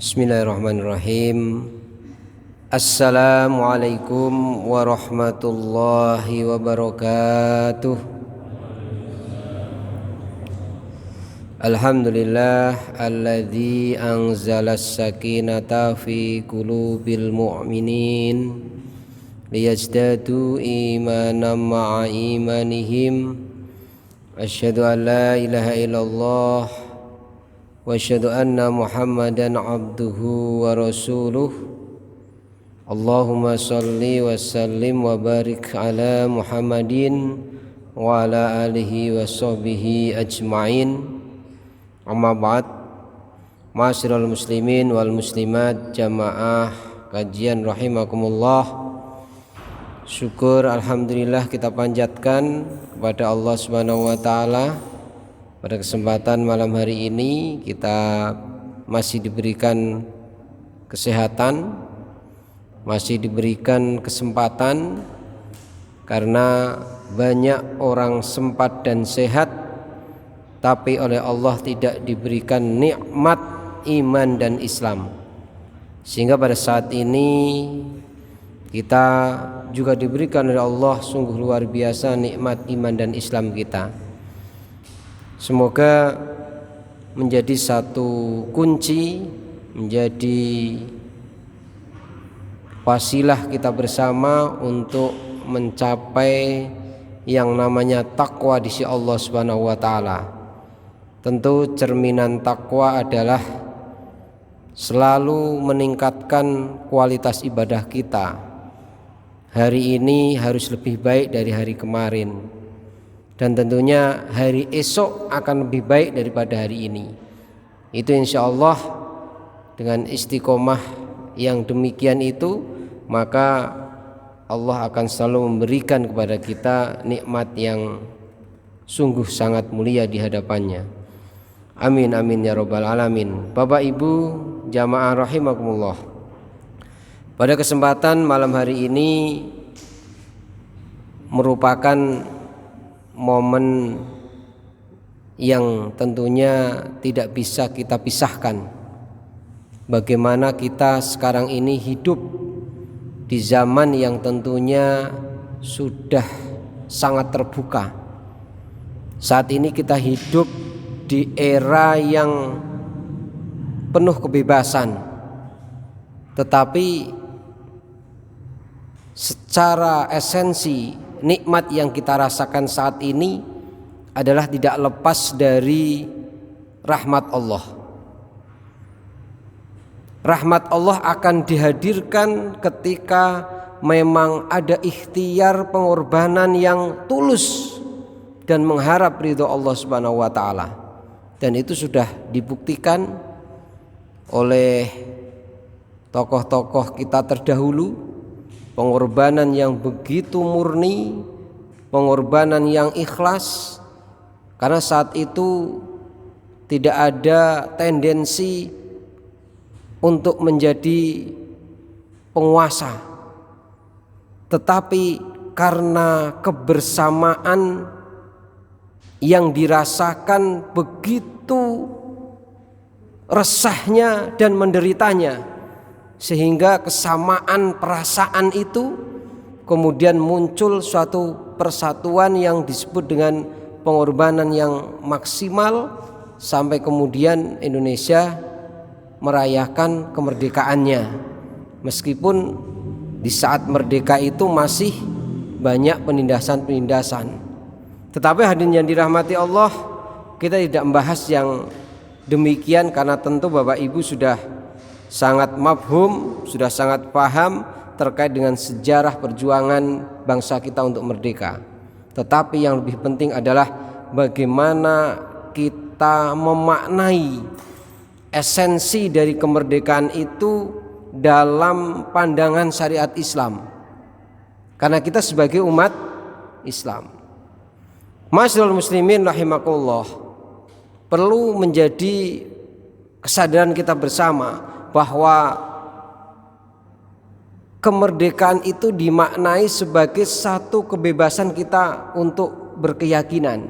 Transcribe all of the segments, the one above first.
Bismillahirrahmanirrahim. Assalamualaikum warahmatullahi wabarakatuh. Alhamdulillah alladzi anzalas sakinata fi qulubil mu'minin liyazdadu imanan ma'a imanihim. Asyhadu an la ilaha illallah wa asyhadu anna Muhammadan abduhu wa rasuluh. Allahumma salli wa sallim wa barik ala Muhammadin wa ala alihi wa sahbihi ajma'in. Amma ba'd. Ma'asyiral muslimin wal muslimat jamaah kajian rahimakumullah. Syukur alhamdulillah kita panjatkan kepada Allah Subhanahu wa taala. Pada kesempatan malam hari ini kita masih diberikan kesehatan, masih diberikan kesempatan, karena banyak orang sempat dan sehat tapi oleh Allah tidak diberikan nikmat iman dan Islam. Sehingga pada saat ini kita juga diberikan oleh Allah sungguh luar biasa nikmat iman dan Islam kita. Semoga menjadi satu kunci, menjadi wasilah kita bersama untuk mencapai yang namanya takwa di sisi Allah Subhanahu wa taala. Tentu cerminan takwa adalah selalu meningkatkan kualitas ibadah kita. Hari ini harus lebih baik dari hari kemarin. Dan tentunya hari esok akan lebih baik daripada hari ini. Itu insya Allah dengan istiqomah yang demikian itu, maka Allah akan selalu memberikan kepada kita nikmat yang sungguh sangat mulia di hadapannya. Amin amin ya rabbal alamin. Bapak Ibu jamaah rahimakumullah, pada kesempatan malam hari ini merupakan momen yang tentunya tidak bisa kita pisahkan. Bagaimana kita sekarang ini hidup di zaman yang tentunya sudah sangat terbuka. Saat ini kita hidup di era yang penuh kebebasan, tetapi secara esensi nikmat yang kita rasakan saat ini adalah tidak lepas dari rahmat Allah. Rahmat Allah akan dihadirkan ketika memang ada ikhtiar pengorbanan yang tulus dan mengharap ridho Allah Subhanahu wa taala. Dan itu sudah dibuktikan oleh tokoh-tokoh kita terdahulu. Pengorbanan yang begitu murni, pengorbanan yang ikhlas, karena saat itu tidak ada tendensi untuk menjadi penguasa, tetapi karena kebersamaan yang dirasakan begitu resahnya dan menderitanya, sehingga kesamaan perasaan itu kemudian muncul suatu persatuan yang disebut dengan pengorbanan yang maksimal, sampai kemudian Indonesia merayakan kemerdekaannya. Meskipun di saat merdeka itu masih banyak penindasan-penindasan, tetapi hadirin yang dirahmati Allah, kita tidak membahas yang demikian karena tentu Bapak Ibu sudah sangat mafhum, sudah sangat paham terkait dengan sejarah perjuangan bangsa kita untuk merdeka. Tetapi yang lebih penting adalah bagaimana kita memaknai esensi dari kemerdekaan itu dalam pandangan syariat Islam, karena kita sebagai umat Islam. Ma'asyiral muslimin rahimakumullah, perlu menjadi kesadaran kita bersama bahwa kemerdekaan itu dimaknai sebagai satu kebebasan kita untuk berkeyakinan.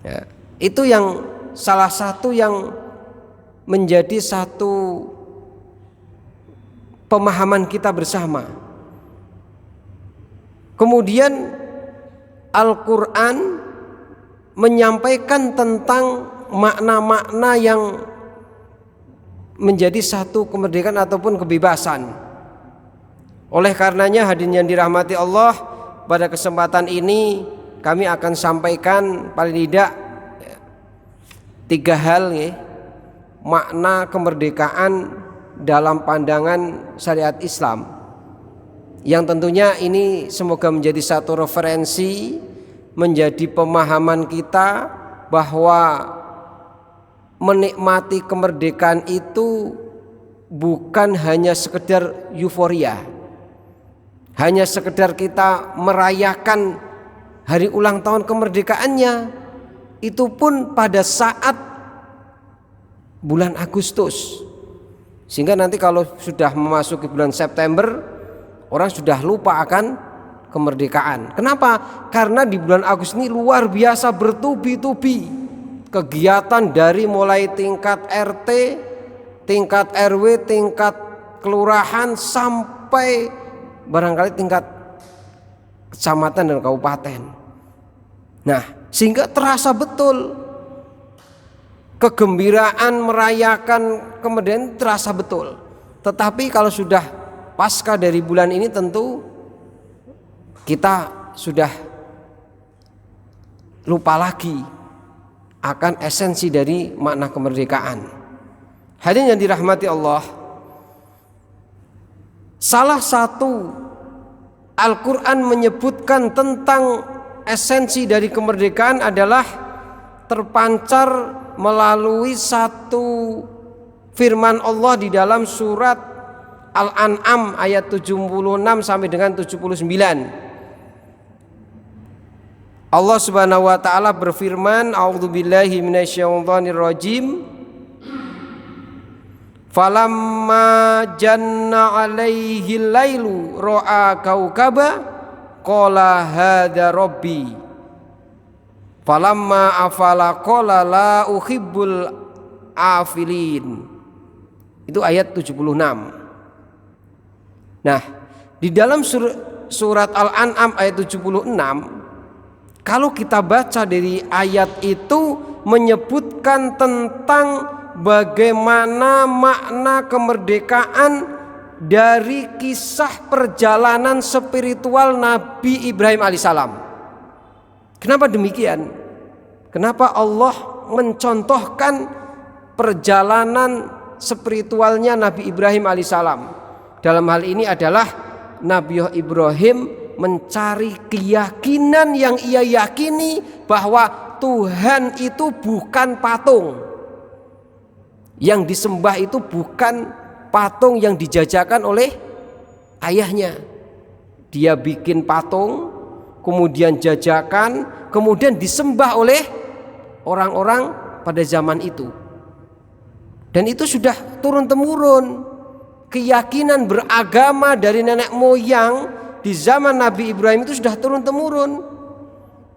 Ya, itu yang salah satu yang menjadi satu pemahaman kita bersama. Kemudian Al-Quran menyampaikan tentang makna-makna yang menjadi satu kemerdekaan ataupun kebebasan. Oleh karenanya hadirin yang dirahmati Allah, pada kesempatan ini kami akan sampaikan paling tidak 3 hal ya, makna kemerdekaan dalam pandangan syariat Islam, yang tentunya ini semoga menjadi satu referensi, menjadi pemahaman kita bahwa menikmati kemerdekaan itu bukan hanya sekedar euforia, hanya sekedar kita merayakan hari ulang tahun kemerdekaannya, itu pun pada saat bulan Agustus, sehingga nanti kalau sudah memasuki bulan September orang sudah lupa akan kemerdekaan. Kenapa? Karena di bulan Agustus ini luar biasa bertubi-tubi kegiatan dari mulai tingkat RT, tingkat RW, tingkat kelurahan sampai barangkali tingkat kecamatan dan kabupaten. Nah, sehingga terasa betul kegembiraan merayakan kemerdekaan, terasa betul. Tetapi kalau sudah pasca dari bulan ini tentu kita sudah lupa lagi akan esensi dari makna kemerdekaan. Hadirin yang dirahmati Allah, salah satu Al-Quran menyebutkan tentang esensi dari kemerdekaan adalah terpancar melalui satu firman Allah di dalam surat Al-An'am ayat 76 sampai dengan 79. Allah Subhanahu wa taala berfirman, a'udzubillahi minasyaitonir rajim. Falamma janna 'alaihi lailu ra'a kaukaba qala hadza rabbi. Falamma afala qala la uhibbul afilin. Itu ayat 76. Nah, di dalam surat Al-An'am ayat 76, kalau kita baca dari ayat itu menyebutkan tentang bagaimana makna kemerdekaan dari kisah perjalanan spiritual Nabi Ibrahim alaihissalam. Kenapa demikian? Kenapa Allah mencontohkan perjalanan spiritualnya Nabi Ibrahim alaihissalam? Dalam hal ini adalah Nabi Ibrahim mencari keyakinan yang ia yakini bahwa Tuhan itu bukan patung. Yang disembah itu bukan patung yang dijajakan oleh ayahnya. Dia bikin patung, kemudian jajakan, kemudian disembah oleh orang-orang pada zaman itu. Dan itu sudah turun-temurun. Keyakinan beragama dari nenek moyang di zaman Nabi Ibrahim itu sudah turun-temurun.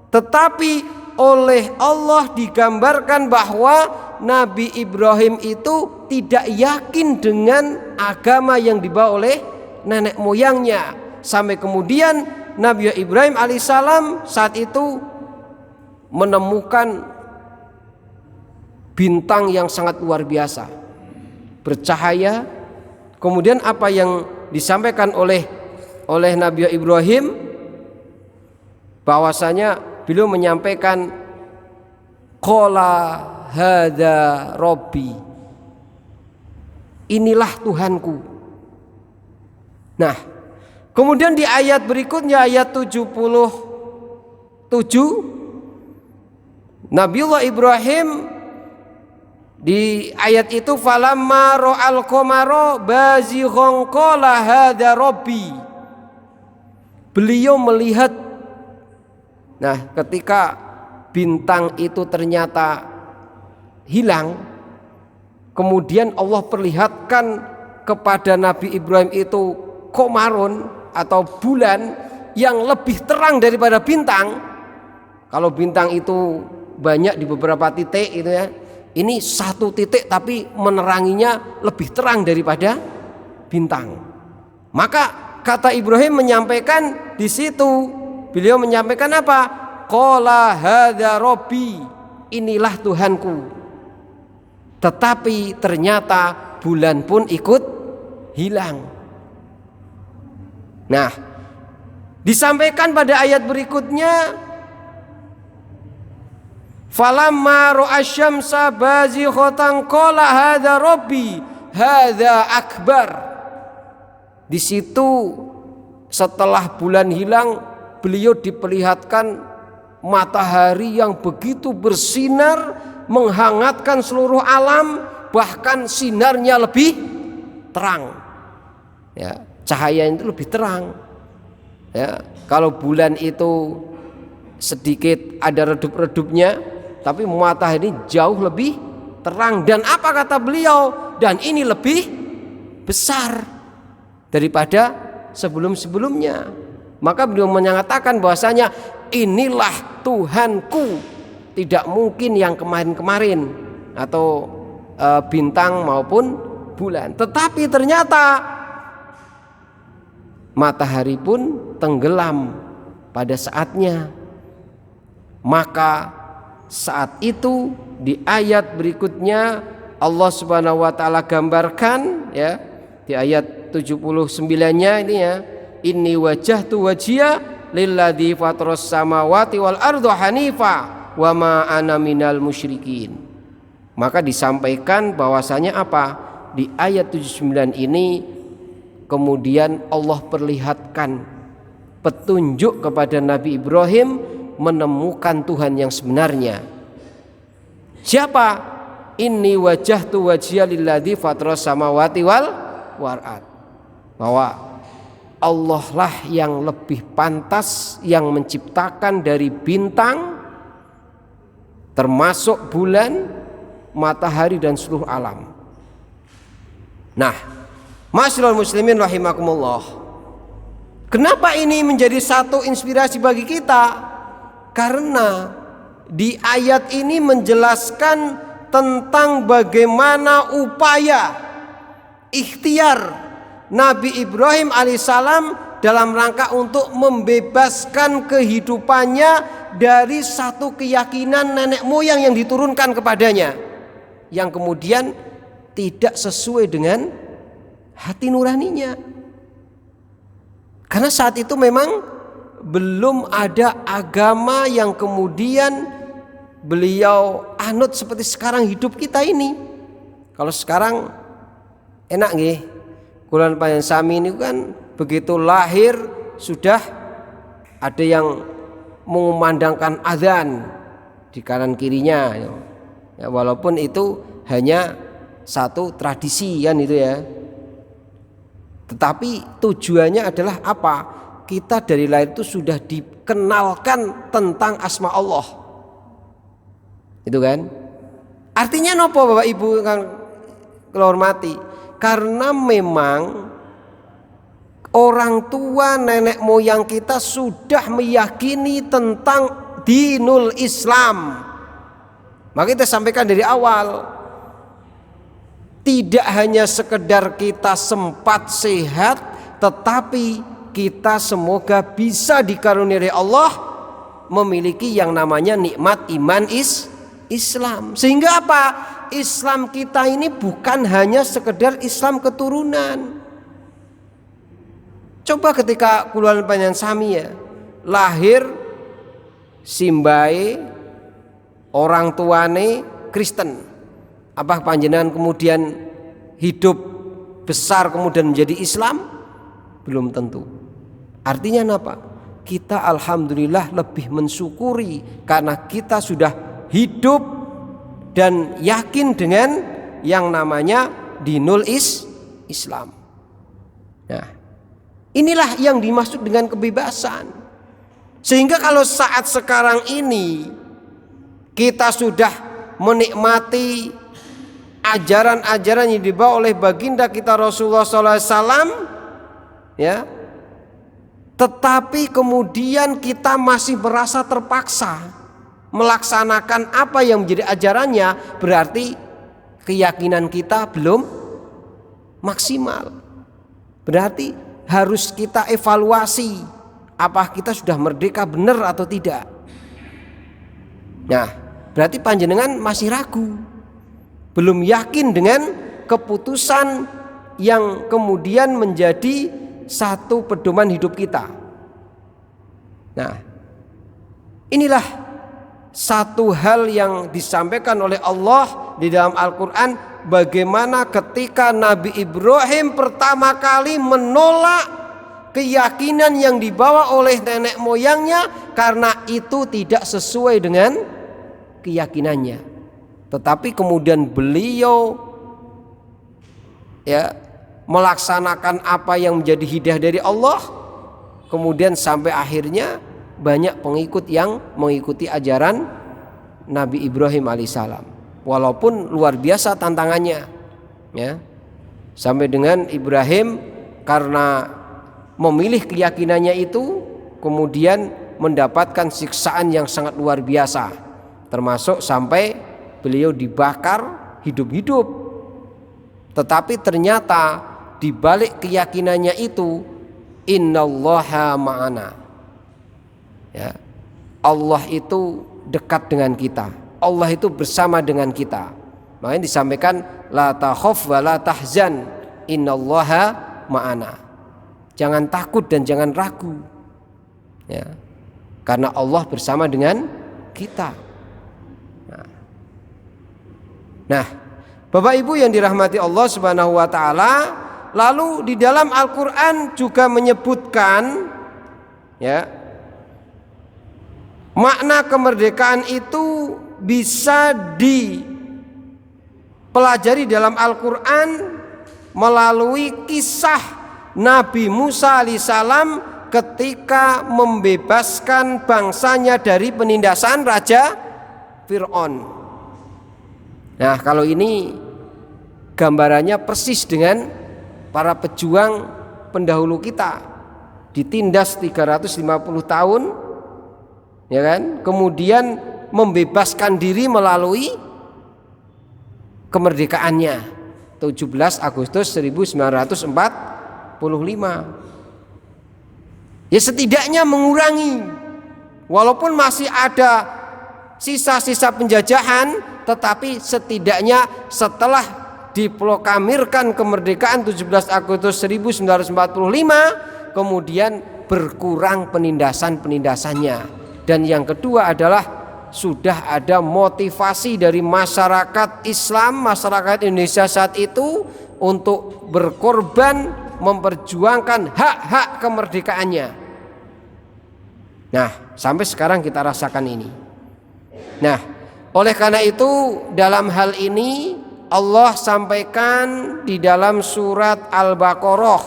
Tetapi oleh Allah digambarkan bahwa Nabi Ibrahim itu tidak yakin dengan agama yang dibawa oleh nenek moyangnya. Sampai kemudian Nabi Ibrahim alaihissalam saat itu menemukan bintang yang sangat luar biasa, bercahaya. Kemudian apa yang disampaikan oleh Nabi Ibrahim, bahwasanya beliau menyampaikan qala hadza rabbi, inilah Tuhanku. Nah, kemudian di ayat berikutnya ayat 77, Nabiullah Ibrahim di ayat itu falamma ra'al qamara bazighan qala hadza rabbi. Beliau melihat, nah ketika bintang itu ternyata hilang, kemudian Allah perlihatkan kepada Nabi Ibrahim itu komarun atau bulan yang lebih terang daripada bintang. Kalau bintang itu banyak di beberapa titik itu ya, Ini satu titik tapi meneranginya lebih terang daripada bintang. Maka kata Ibrahim menyampaikan di situ, beliau menyampaikan apa? Qala hadza rabbi, inilah Tuhanku. Tetapi ternyata bulan pun ikut hilang. Nah, disampaikan pada ayat berikutnya, falamma ra'a syamsa bazighatan qala hadza rabbi hadza akbar. Di situ setelah bulan hilang, beliau diperlihatkan matahari yang begitu bersinar, menghangatkan seluruh alam, bahkan sinarnya lebih terang. Ya, cahaya itu lebih terang. Ya, kalau bulan itu sedikit ada redup-redupnya, tapi matahari jauh lebih terang. Dan apa kata beliau? Dan ini lebih besar daripada sebelum-sebelumnya. Maka beliau menyatakan bahwasanya inilah Tuhanku, tidak mungkin yang kemarin-kemarin atau bintang maupun bulan. Tetapi ternyata matahari pun tenggelam pada saatnya. Maka saat itu di ayat berikutnya Allah Subhanahu wa taala gambarkan, ya, di ayat 79-nya ini, ya, inni wajjahtu wajhiya lilladzi fataras samawati wal arda hanifa wa ma ana minal musyrikin. Maka disampaikan bahwasanya apa? Di ayat 79 ini kemudian Allah perlihatkan petunjuk kepada Nabi Ibrahim menemukan Tuhan yang sebenarnya. Siapa? Inni wajjahtu wajhiya lilladzi fataras samawati wal ard. Bahwa Allah lah yang lebih pantas yang menciptakan dari bintang, termasuk bulan, matahari dan seluruh alam. Nah, ma'asyiral muslimin rahimakumullah, kenapa ini menjadi satu inspirasi bagi kita? Karena di ayat ini menjelaskan tentang bagaimana upaya ikhtiar Nabi Ibrahim alaihissalam dalam rangka untuk membebaskan kehidupannya dari satu keyakinan nenek moyang yang diturunkan kepadanya, yang kemudian tidak sesuai dengan hati nuraninya. Karena saat itu memang belum ada agama yang kemudian beliau anut seperti sekarang hidup kita ini. Kalau sekarang enak nggih, kula panjenengan sami ini kan begitu lahir sudah ada yang mengumandangkan azan di kanan kirinya, ya, walaupun itu hanya satu tradisi kan itu, ya. Tetapi tujuannya adalah apa? Kita dari lahir itu sudah dikenalkan tentang asma Allah. Itu kan? Artinya nopo Bapak Ibu kang kula hormati? Karena memang orang tua nenek moyang kita sudah meyakini tentang dinul Islam. Maka kita sampaikan dari awal, tidak hanya sekedar kita sempat sehat, tetapi kita semoga bisa dikaruniai Allah memiliki yang namanya nikmat iman Islam. Sehingga apa? Islam kita ini bukan hanya sekedar Islam keturunan. Coba ketika kula panjenengan sami, ya, lahir simbahe orang tuane Kristen, apa panjenengan kemudian hidup besar kemudian menjadi Islam? Belum tentu. Artinya apa? Kita alhamdulillah lebih mensyukuri karena kita sudah hidup dan yakin dengan yang namanya dinul Islam. Nah, inilah yang dimaksud dengan kebebasan. Sehingga kalau saat sekarang ini kita sudah menikmati ajaran-ajaran yang dibawa oleh baginda kita Rasulullah SAW, ya, tetapi kemudian kita masih merasa terpaksa melaksanakan apa yang menjadi ajarannya, berarti keyakinan kita belum maksimal. Berarti harus kita evaluasi, apa kita sudah merdeka benar atau tidak. Nah, berarti panjenengan masih ragu, belum yakin dengan keputusan yang kemudian menjadi satu pedoman hidup kita. Nah, inilah satu hal yang disampaikan oleh Allah di dalam Al-Quran, bagaimana ketika Nabi Ibrahim pertama kali menolak keyakinan yang dibawa oleh nenek moyangnya karena itu tidak sesuai dengan keyakinannya. Tetapi kemudian beliau melaksanakan apa yang menjadi hidayah dari Allah, kemudian sampai akhirnya banyak pengikut yang mengikuti ajaran Nabi Ibrahim alaihissalam. Walaupun luar biasa tantangannya, ya, sampai dengan Ibrahim karena memilih keyakinannya itu kemudian mendapatkan siksaan yang sangat luar biasa, termasuk sampai beliau dibakar hidup-hidup. Tetapi ternyata di balik keyakinannya itu, innallaha ma'ana, ya, Allah itu dekat dengan kita, Allah itu bersama dengan kita. Makanya disampaikan la takhaf wa la tahzan innallaha ma'ana. Jangan takut dan jangan ragu, ya, karena Allah bersama dengan kita. Nah, Bapak Ibu yang dirahmati Allah Subhanahu wa taala, lalu di dalam Al-Qur'an juga menyebutkan, ya, makna kemerdekaan itu bisa dipelajari dalam Al-Qur'an melalui kisah Nabi Musa alaihissalam ketika membebaskan bangsanya dari penindasan Raja Fir'aun. Nah, kalau ini gambarannya persis dengan para pejuang pendahulu kita, ditindas 350 tahun, ya kan? Kemudian membebaskan diri melalui kemerdekaannya 17 Agustus 1945. Ya, setidaknya mengurangi, walaupun masih ada sisa-sisa penjajahan, tetapi setidaknya setelah diproklamirkan kemerdekaan 17 Agustus 1945, kemudian berkurang penindasan-penindasannya. Dan yang kedua adalah sudah ada motivasi dari masyarakat Islam, masyarakat Indonesia saat itu untuk berkorban memperjuangkan hak-hak kemerdekaannya. Nah, sampai sekarang kita rasakan ini. Nah, oleh karena itu dalam hal ini Allah sampaikan di dalam surat Al-Baqarah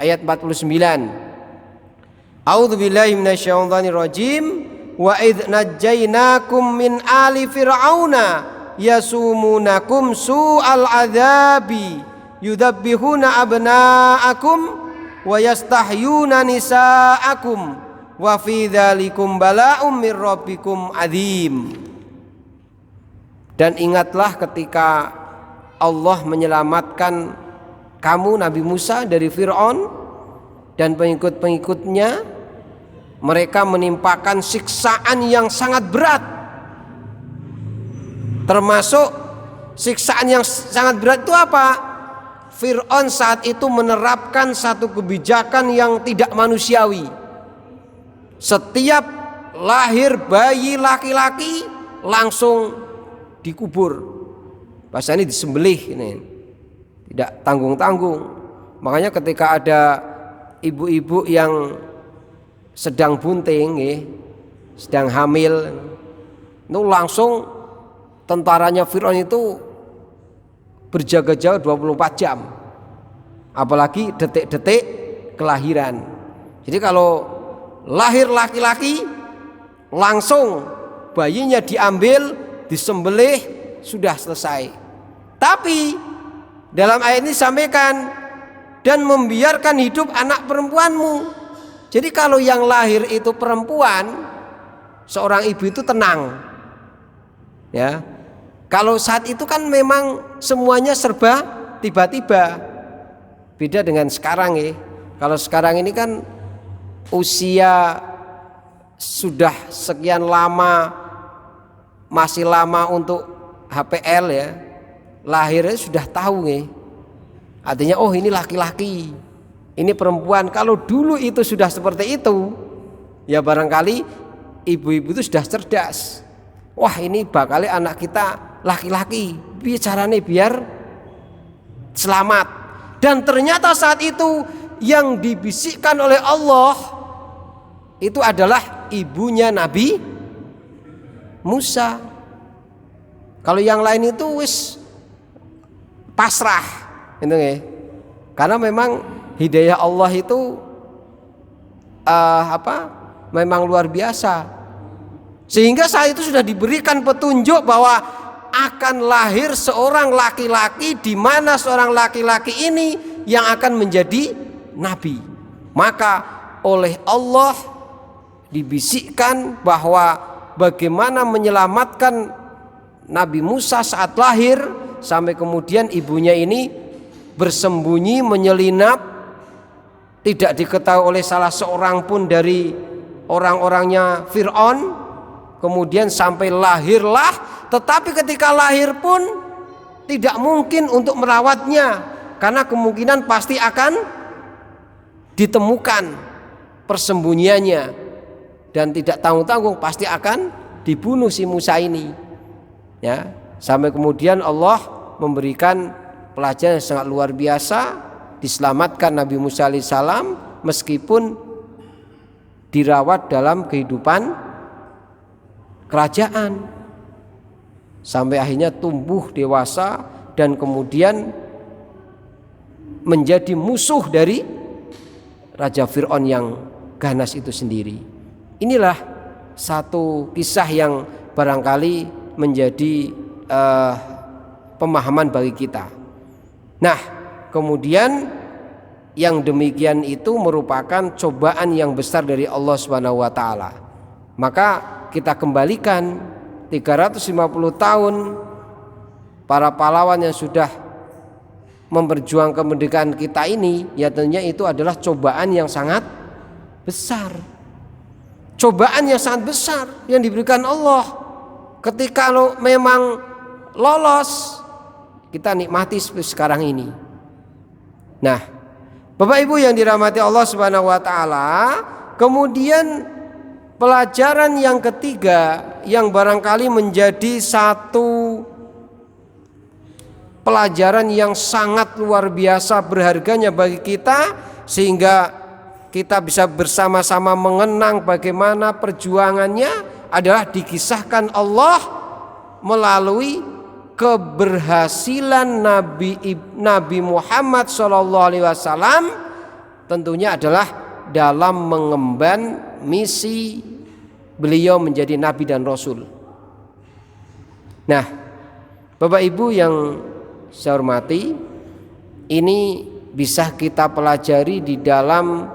ayat 49. A'udzubillahi minasyaitonirrajim. Wa idz najjaynakum min ali fir'auna yasumunakum su'al adzabi yudabbihuna abna'akum wa yastahyuna nisa'akum wa fi dzalikum bala'um mir rabbikum adzim. Dan ingatlah ketika Allah menyelamatkan kamu Nabi Musa dari Fir'aun dan pengikut-pengikutnya, mereka menimpakan siksaan yang sangat berat. Termasuk siksaan yang sangat berat itu apa? Fir'aun saat itu menerapkan satu kebijakan yang tidak manusiawi. Setiap lahir bayi laki-laki langsung dikubur, bahasa ini disembelih, ini tidak tanggung-tanggung. Makanya ketika ada ibu-ibu yang sedang bunting, sedang hamil, itu langsung tentaranya Fir'aun itu berjaga-jaga 24 jam, apalagi detik-detik kelahiran. Jadi kalau lahir laki-laki langsung bayinya diambil, disembelih, sudah selesai. Tapi dalam ayat ini disampaikan dan membiarkan hidup anak perempuanmu. Jadi kalau yang lahir itu perempuan, seorang ibu itu tenang. Ya. Kalau saat itu kan memang semuanya serba tiba-tiba. Beda dengan sekarang ya. Kalau sekarang ini kan usia sudah sekian lama, masih lama untuk HPL ya. Lahirnya sudah tahu ya. Artinya oh ini laki-laki, ini perempuan. Kalau dulu itu sudah seperti itu, ya barangkali ibu-ibu itu sudah cerdas. Wah ini bakal anak kita laki-laki, bicaranya biar selamat. Dan ternyata saat itu yang dibisikkan oleh Allah itu adalah ibunya Nabi Musa. Kalau yang lain itu wis pasrah. Itu ya. Karena memang hidayah Allah itu memang luar biasa. Sehingga saat itu sudah diberikan petunjuk bahwa akan lahir seorang laki-laki, di mana seorang laki-laki ini yang akan menjadi nabi. Maka oleh Allah dibisikkan bahwa bagaimana menyelamatkan Nabi Musa saat lahir, sampai kemudian ibunya ini bersembunyi, menyelinap, tidak diketahui oleh salah seorang pun dari orang-orangnya Fir'aun. Kemudian sampai lahirlah, tetapi ketika lahir pun tidak mungkin untuk merawatnya, karena kemungkinan pasti akan ditemukan persembunyiannya, dan tidak tanggung-tanggung pasti akan dibunuh si Musa ini. Ya, sampai kemudian Allah memberikan pelajaran yang sangat luar biasa, diselamatkan Nabi Musa alaihissalam meskipun dirawat dalam kehidupan kerajaan, sampai akhirnya tumbuh dewasa dan kemudian menjadi musuh dari Raja Fir'aun yang ganas itu sendiri. Inilah satu kisah yang barangkali menjadi pemahaman bagi kita. Nah, kemudian yang demikian itu merupakan cobaan yang besar dari Allah Subhanahu wa taala. Maka kita kembalikan 350 tahun para pahlawan yang sudah memperjuangkan kemerdekaan kita ini, ya tentunya itu adalah cobaan yang sangat besar. Cobaan yang sangat besar yang diberikan Allah. Ketika memang lolos, kita nikmati sekarang ini. Nah, Bapak Ibu yang dirahmati Allah Subhanahu wa taala, kemudian pelajaran yang ketiga yang barangkali menjadi satu pelajaran yang sangat luar biasa berharganya bagi kita, sehingga kita bisa bersama-sama mengenang bagaimana perjuangannya, adalah dikisahkan Allah melalui keberhasilan Nabi Muhammad SAW, tentunya adalah dalam mengemban misi beliau menjadi nabi dan rasul. Nah, Bapak Ibu yang saya hormati, ini bisa kita pelajari di dalam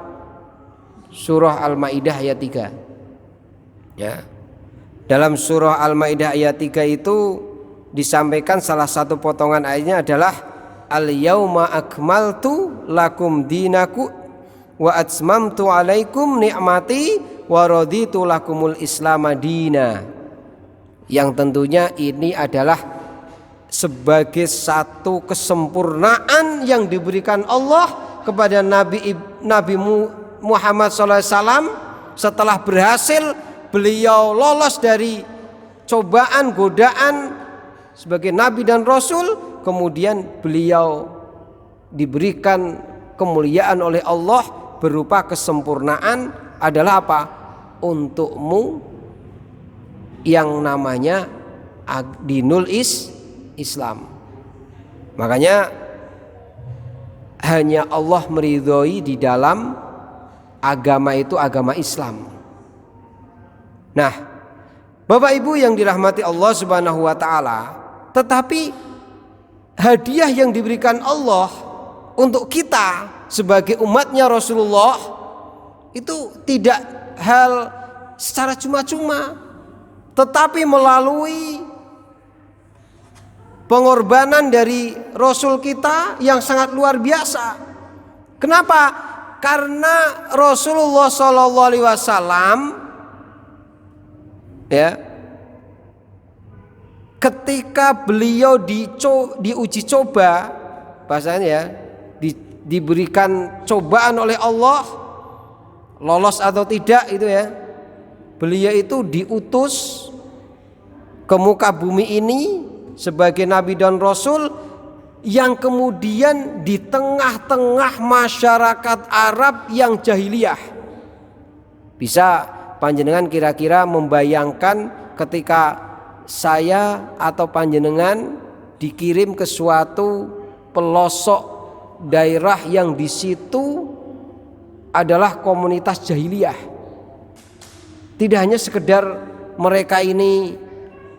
surah Al-Maidah ayat 3. Ya. Dalam surah Al-Maidah ayat 3 itu disampaikan salah satu potongan ayatnya adalah al-yauma akmaltu lakum dinaku wa atmamtu alaikum ni'mati wa raditu lakumul islam madina. Yang tentunya ini adalah sebagai satu kesempurnaan yang diberikan Allah kepada Nabi Muhammad SAW setelah berhasil beliau lolos dari cobaan, godaan sebagai nabi dan rasul. Kemudian beliau diberikan kemuliaan oleh Allah berupa kesempurnaan adalah apa? Untukmu yang namanya dinul Islam. Makanya hanya Allah meridhoi di dalam agama itu agama Islam. Nah, Bapak Ibu yang dirahmati Allah Subhanahu wa taala, tetapi hadiah yang diberikan Allah untuk kita sebagai umatnya Rasulullah itu tidak hal secara cuma-cuma. tetapi melalui pengorbanan dari Rasul kita yang sangat luar biasa. Kenapa? Karena Rasulullah Shallallahu Alaihi Wasallam ya, ketika beliau diuji coba, bahasanya ya, diberikan cobaan oleh Allah, lolos atau tidak itu ya, beliau itu diutus ke muka bumi ini sebagai nabi dan rasul yang kemudian di tengah-tengah masyarakat Arab yang jahiliyah. Bisa panjenengan kira-kira membayangkan ketika saya atau panjenengan dikirim ke suatu pelosok daerah yang di situ adalah komunitas jahiliyah. Tidak hanya sekedar mereka ini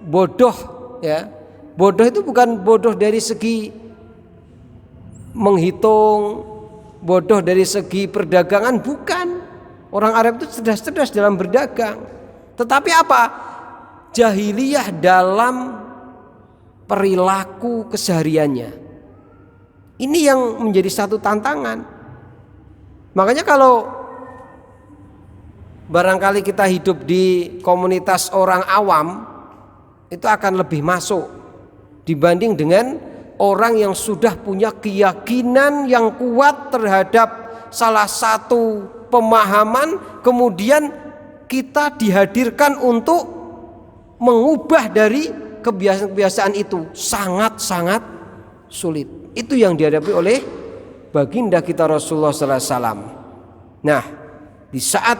bodoh ya. Bodoh itu bukan bodoh dari segi menghitung, bodoh dari segi perdagangan, bukan. Orang Arab itu cerdas-cerdas dalam berdagang. Tetapi apa? Jahiliyah dalam perilaku kesehariannya. Ini yang menjadi satu tantangan. Makanya kalau barangkali kita hidup di komunitas orang awam, itu akan lebih masuk dibanding dengan orang yang sudah punya keyakinan yang kuat terhadap salah satu pemahaman, kemudian kita dihadirkan untuk mengubah dari kebiasaan-kebiasaan itu sangat-sangat sulit. Itu yang dihadapi oleh baginda kita Rasulullah sallallahu alaihi wasallam. Nah, di saat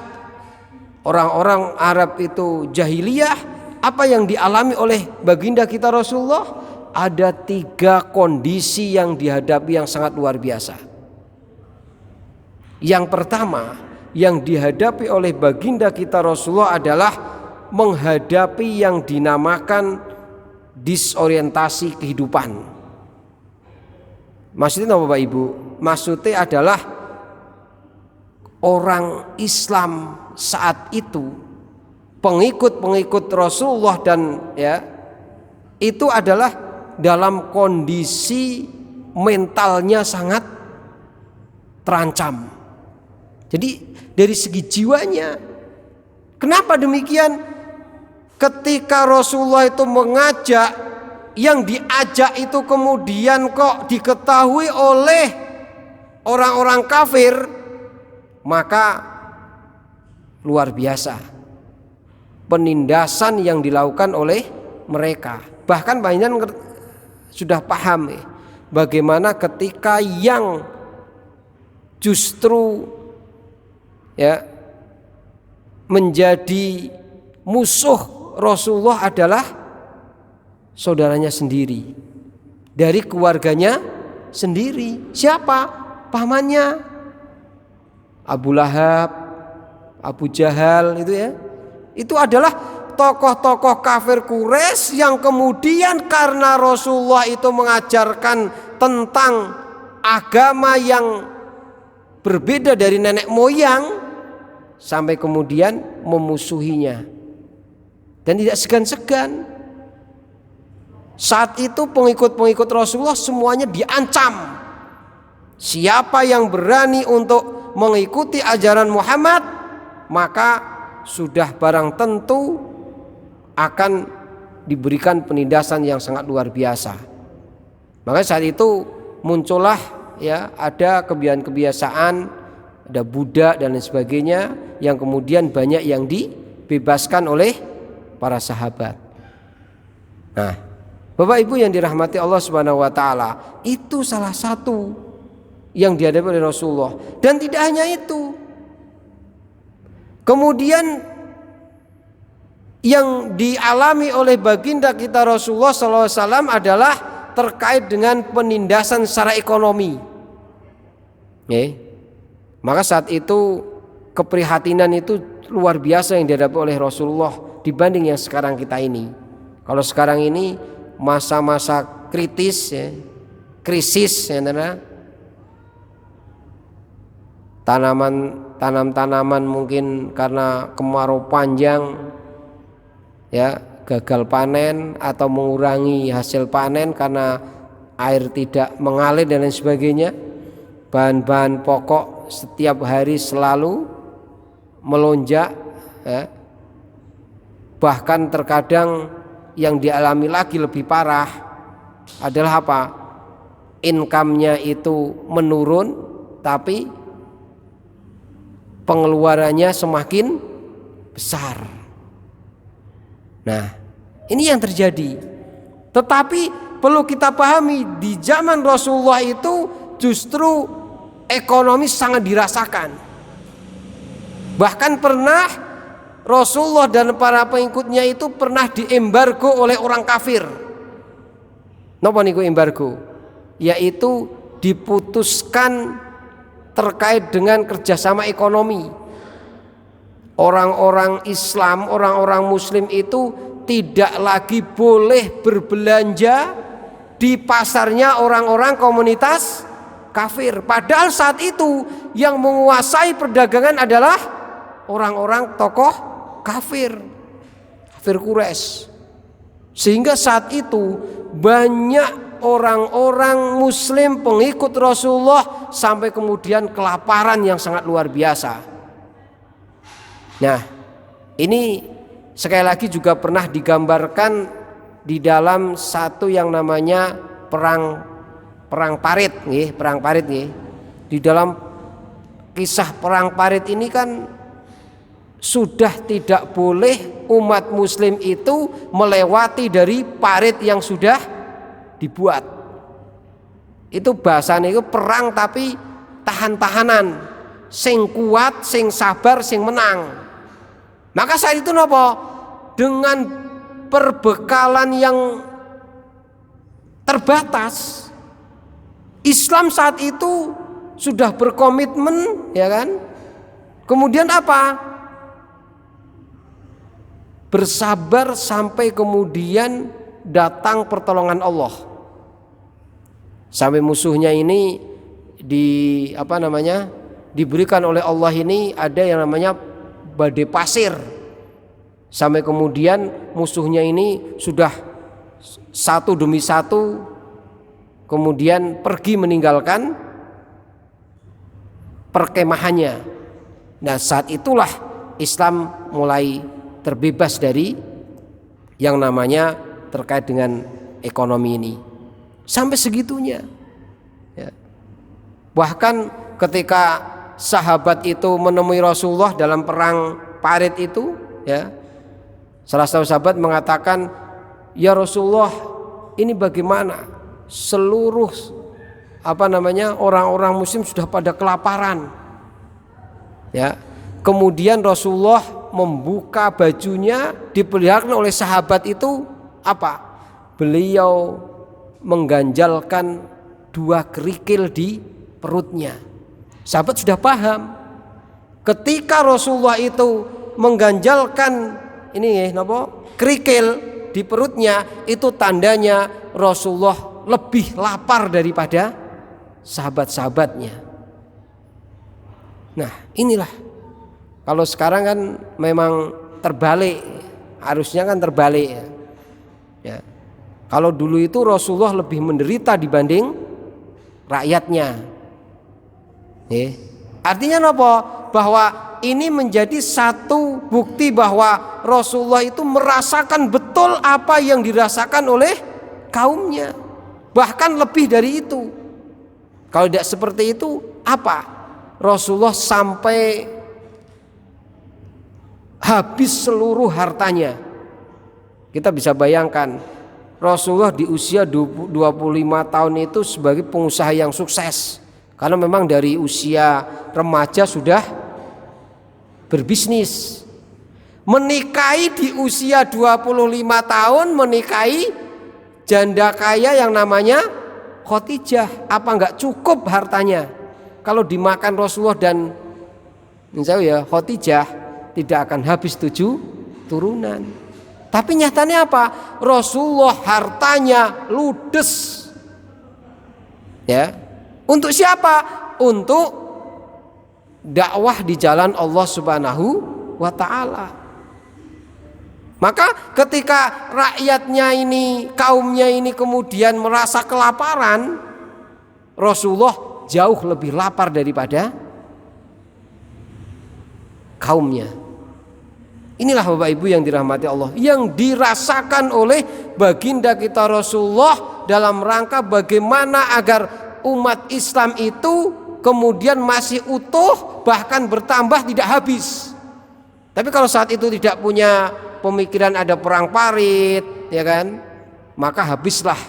orang-orang Arab itu jahiliyah, apa yang dialami oleh baginda kita Rasulullah? Ada 3 kondisi yang dihadapi yang sangat luar biasa. Yang pertama yang dihadapi oleh baginda kita Rasulullah adalah menghadapi yang dinamakan disorientasi kehidupan. Maksudnya apa Bapak Ibu? Maksudnya adalah orang Islam saat itu, pengikut-pengikut Rasulullah dan ya, itu adalah dalam kondisi mentalnya sangat terancam. Jadi dari segi jiwanya. Kenapa demikian? Ketika Rasulullah itu mengajak, yang diajak itu kemudian kok diketahui oleh orang-orang kafir, maka luar biasa penindasan yang dilakukan oleh mereka. Bahkan banyak sudah paham bagaimana ketika yang justru ya menjadi musuh Rasulullah adalah saudaranya sendiri, dari keluarganya sendiri. Siapa? Pamannya Abu Lahab, Abu Jahal itu ya. Itu adalah tokoh-tokoh kafir Quraisy yang kemudian karena Rasulullah itu mengajarkan tentang agama yang berbeda dari nenek moyang, sampai kemudian memusuhinya dan tidak segan-segan. Saat itu pengikut-pengikut Rasulullah semuanya diancam. Siapa yang berani untuk mengikuti ajaran Muhammad, maka sudah barang tentu akan diberikan penindasan yang sangat luar biasa. Maka saat itu muncullah ya, ada kebiasaan, ada budak dan lain sebagainya, yang kemudian banyak yang dibebaskan oleh para sahabat. Nah, Bapak Ibu yang dirahmati Allah Subhanahu wa taala, itu salah satu yang dihadapi oleh Rasulullah. Dan tidak hanya itu. Kemudian yang dialami oleh baginda kita Rasulullah SAW adalah terkait dengan penindasan secara ekonomi. Maka saat itu keprihatinan itu luar biasa yang dihadapi oleh Rasulullah dibanding yang sekarang kita ini. Kalau sekarang ini masa-masa kritis ya, krisis ya, tanam-tanaman mungkin karena kemarau panjang ya, gagal panen atau mengurangi hasil panen karena air tidak mengalir dan lain sebagainya. Bahan-bahan pokok setiap hari selalu melonjak, ya. Bahkan terkadang yang dialami lagi lebih parah adalah apa? Income-nya itu menurun, tapi pengeluarannya semakin besar. Nah, ini yang terjadi. Tetapi perlu kita pahami, di zaman Rasulullah itu justru ekonomi sangat dirasakan. Bahkan pernah Rasulullah dan para pengikutnya itu pernah diembargo oleh orang kafir. Napa niku embargo? Yaitu diputuskan terkait dengan kerjasama ekonomi. Orang-orang Islam, orang-orang Muslim itu tidak lagi boleh berbelanja di pasarnya orang-orang komunitas kafir. Padahal saat itu yang menguasai perdagangan adalah orang-orang tokoh kafir, kafir Quraisy. Sehingga saat itu banyak orang-orang Muslim pengikut Rasulullah sampai kemudian kelaparan yang sangat luar biasa. Nah, ini sekali lagi juga pernah digambarkan di dalam satu yang namanya perang Parit, perang Parit. Di dalam kisah perang Parit ini kan sudah tidak boleh umat Muslim itu melewati dari parit yang sudah dibuat. Itu bahasanya itu perang tapi tahan-tahanan, sing kuat, sing sabar, sing menang. Maka saat itu napa? Dengan perbekalan yang terbatas, Islam saat itu sudah berkomitmen, ya kan? Kemudian apa? Bersabar sampai kemudian datang pertolongan Allah. Sampai musuhnya ini diberikan oleh Allah ini ada yang namanya badai pasir. Sampai kemudian musuhnya ini sudah satu demi satu kemudian pergi meninggalkan perkemahannya. Nah, saat itulah Islam mulai terbebas dari yang namanya terkait dengan ekonomi ini. Sampai segitunya, ya. Bahkan ketika sahabat itu menemui Rasulullah dalam perang Parit itu, ya, salah satu sahabat mengatakan, ya Rasulullah, ini bagaimana? Seluruh orang-orang Muslim sudah pada kelaparan, ya. Kemudian Rasulullah membuka bajunya, diperlihatkan oleh sahabat itu apa? Beliau mengganjalkan 2 kerikil di perutnya. Sahabat sudah paham. Ketika Rasulullah itu mengganjalkan kerikil di perutnya, itu tandanya Rasulullah lebih lapar daripada sahabat-sahabatnya. Nah, inilah. Kalau sekarang kan memang terbalik, harusnya kan terbalik, ya. Kalau dulu itu Rasulullah lebih menderita dibanding rakyatnya. Artinya apa? Bahwa ini menjadi satu bukti bahwa Rasulullah itu merasakan betul apa yang dirasakan oleh kaumnya. Bahkan lebih dari itu. Kalau tidak seperti itu, apa? Rasulullah sampai habis seluruh hartanya. Kita bisa bayangkan Rasulullah di usia 25 tahun itu sebagai pengusaha yang sukses. Karena memang dari usia remaja sudah berbisnis. Menikahi di usia 25 tahun, menikahi janda kaya yang namanya Khadijah. Apa enggak cukup hartanya? Kalau dimakan Rasulullah dan Khadijah, tidak akan habis 7 turunan. Tapi nyatanya apa? Rasulullah hartanya ludes. Ya. Untuk siapa? Untuk dakwah di jalan Allah Subhanahu wa taala. Maka ketika rakyatnya ini, kaumnya ini kemudian merasa kelaparan, Rasulullah jauh lebih lapar daripada kaumnya. Inilah Bapak Ibu yang dirahmati Allah, yang dirasakan oleh baginda kita Rasulullah dalam rangka bagaimana agar umat Islam itu kemudian masih utuh, bahkan bertambah tidak habis. Tapi kalau saat itu tidak punya pemikiran ada perang parit, ya kan, maka habislah.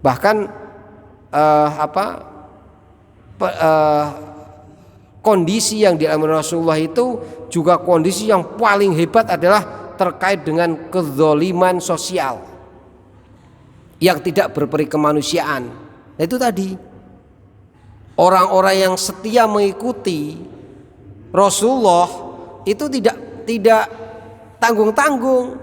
Bahkan kondisi yang dialami Rasulullah itu juga kondisi yang paling hebat adalah terkait dengan kezaliman sosial yang tidak berperi kemanusiaan. Nah, itu tadi orang-orang yang setia mengikuti Rasulullah itu tidak tanggung-tanggung,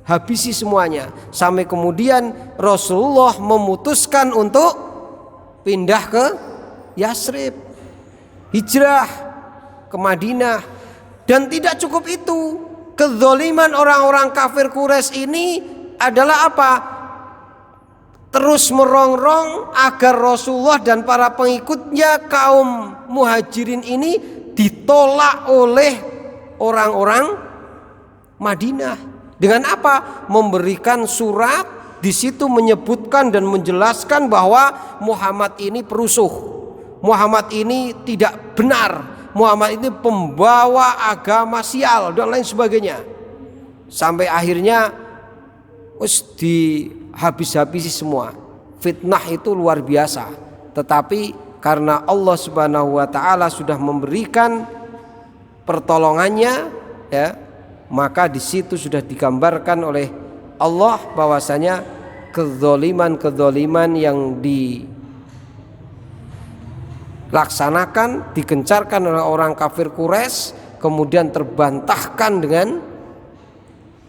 habisi semuanya, sampai kemudian Rasulullah memutuskan untuk pindah ke Yasrib, hijrah ke Madinah. Dan tidak cukup itu, kezaliman orang-orang kafir Quraisy ini adalah apa? Terus merongrong agar Rasulullah dan para pengikutnya kaum muhajirin ini ditolak oleh orang-orang Madinah. Dengan apa? Memberikan surat, di situ menyebutkan dan menjelaskan bahwa Muhammad ini perusuh, Muhammad ini tidak benar, Muhammad ini pembawa agama sial dan lain sebagainya. Sampai akhirnya dihabis-habisi semua. Fitnah itu luar biasa. Tetapi karena Allah Subhanahu wa taala sudah memberikan pertolongannya, ya, maka di situ sudah digambarkan oleh Allah bahwasanya kezaliman yang dilaksanakan, digencarkan oleh orang kafir Quraisy kemudian terbantahkan dengan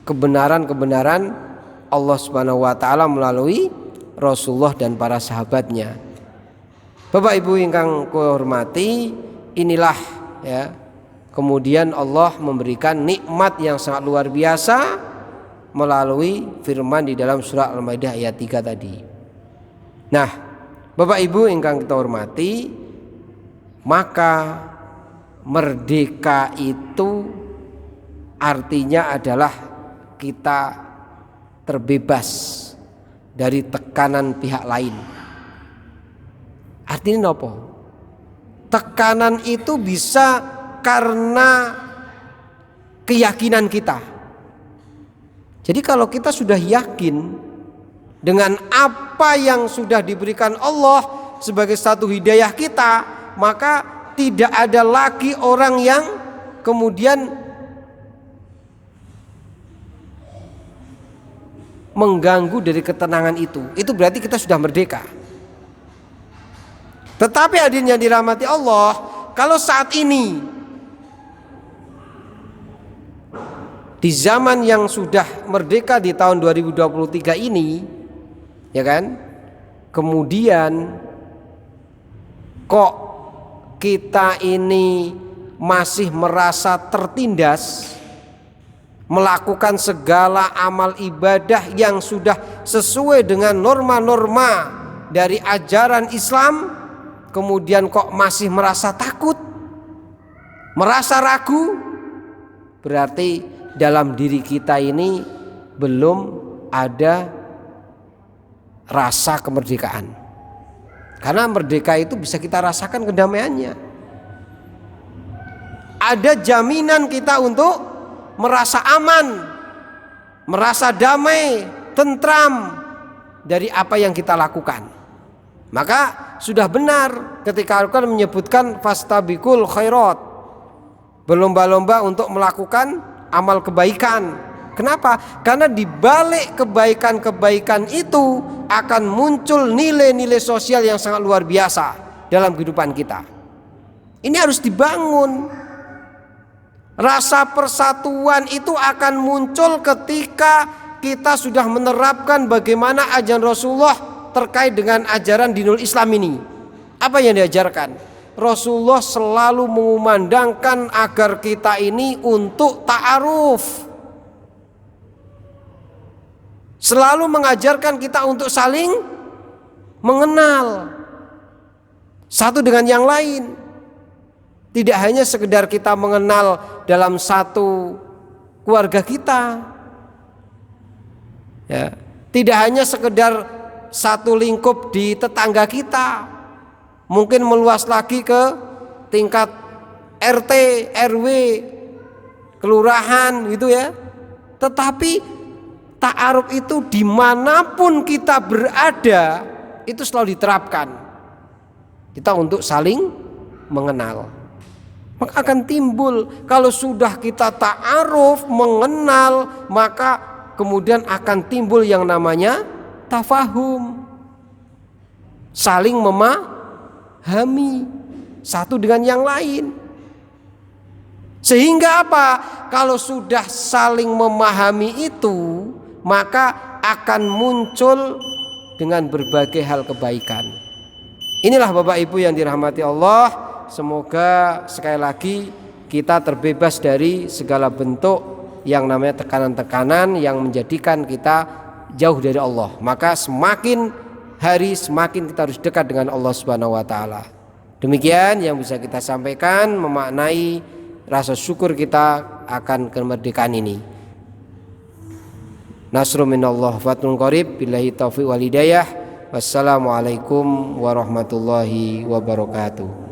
kebenaran-kebenaran Allah Subhanahu wa taala melalui Rasulullah dan para sahabatnya. Bapak Ibu ingkang kuhormati, inilah ya, kemudian Allah memberikan nikmat yang sangat luar biasa melalui firman di dalam surah Al-Maidah ayat 3 tadi. Nah, Bapak Ibu ingkang kita hormati, maka merdeka itu artinya adalah kita terbebas dari tekanan pihak lain. Artinya apa? Tekanan itu bisa karena keyakinan kita. Jadi kalau kita sudah yakin dengan apa yang sudah diberikan Allah sebagai satu hidayah kita, maka tidak ada lagi orang yang kemudian mengganggu dari ketenangan itu. Itu berarti kita sudah merdeka. Tetapi hadirin yang dirahmati Allah, kalau saat ini di zaman yang sudah merdeka di tahun 2023 ini, ya kan, kemudian kok kita ini masih merasa tertindas melakukan segala amal ibadah yang sudah sesuai dengan norma-norma dari ajaran Islam, kemudian kok masih merasa takut, merasa ragu, berarti dalam diri kita ini belum ada rasa kemerdekaan. Karena merdeka itu bisa kita rasakan kedamaiannya. Ada jaminan kita untuk merasa aman, merasa damai, tentram dari apa yang kita lakukan. Maka sudah benar ketika Al-Quran menyebutkan fastabiqul khairat, berlomba-lomba untuk melakukan amal kebaikan. Kenapa? Karena di balik kebaikan-kebaikan itu akan muncul nilai-nilai sosial yang sangat luar biasa dalam kehidupan kita. Ini harus dibangun. Rasa persatuan itu akan muncul ketika kita sudah menerapkan bagaimana ajaran Rasulullah terkait dengan ajaran dinul Islam ini. Apa yang diajarkan? Rasulullah selalu mengumandangkan agar kita ini untuk ta'aruf, selalu mengajarkan kita untuk saling mengenal satu dengan yang lain. Tidak hanya sekedar kita mengenal dalam satu keluarga kita, ya, tidak hanya sekedar satu lingkup di tetangga kita, mungkin meluas lagi ke tingkat RT, RW, kelurahan gitu ya. Tetapi ta'aruf itu dimanapun kita berada itu selalu diterapkan. Kita untuk saling mengenal. Maka akan timbul, kalau sudah kita ta'aruf, mengenal, maka kemudian akan timbul yang namanya tafahum, saling memahami satu dengan yang lain. Sehingga apa? Kalau sudah saling memahami itu, maka akan muncul dengan berbagai hal kebaikan. Inilah Bapak Ibu yang dirahmati Allah. Semoga sekali lagi kita terbebas dari segala bentuk yang namanya tekanan-tekanan yang menjadikan kita jauh dari Allah. Maka semakin hari semakin kita harus dekat dengan Allah Subhanahu wa taala. Demikian yang bisa kita sampaikan memaknai rasa syukur kita akan kemerdekaan ini. Nasrun minallah fathun qarib, billahi taufiq wal hidayah. Wassalamualaikum warahmatullahi wabarakatuh.